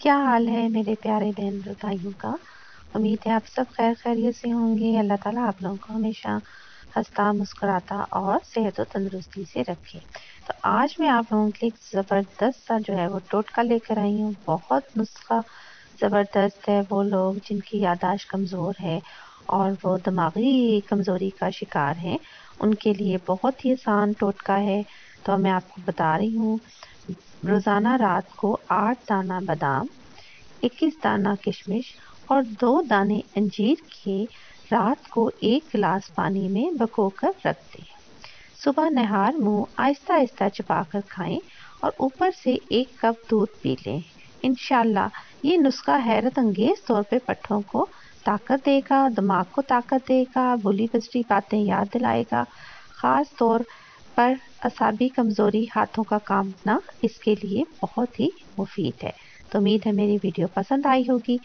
क्या हाल है मेरे प्यारे बहन और भाइयों का। उम्मीद है आप सब खैर खैरियत से होंगे। अल्लाह ताला आप लोगों को हमेशा हंसता मुस्कुराता और सेहत और तंदुरुस्ती से रखे। तो आज मैं आप लोगों के लिए एक ज़बरदस्त सा जो है वो टोटका लेकर आई हूँ। बहुत नुस्खा ज़बरदस्त है। वो लोग जिनकी याददाश्त कमज़ोर है और वो दिमागी कमज़ोरी का शिकार हैं, उनके लिए बहुत ही आसान टोटका है। तो मैं आपको बता रही हूँ, रोज़ाना रात को 8 दाना बादाम, 21 दाना किशमिश और 2 दाने अंजीर के रात को 1 गिलास पानी में भिगोकर रख दें। सुबह नहार मुंह आहिस्ता आहिस्ता चबाकर खाएं और ऊपर से 1 कप दूध पी लें। इंशाल्लाह ये नुस्खा हैरत अंगेज तौर पे पट्ठों को ताकत देगा, दिमाग को ताकत देगा, भूली बिसरी बातें याद दिलाएगा। ख़ास तौर पर असाबी कमज़ोरी, हाथों का कांपना इसके लिए बहुत ही मुफीद है। तो उम्मीद है मेरी वीडियो पसंद आई होगी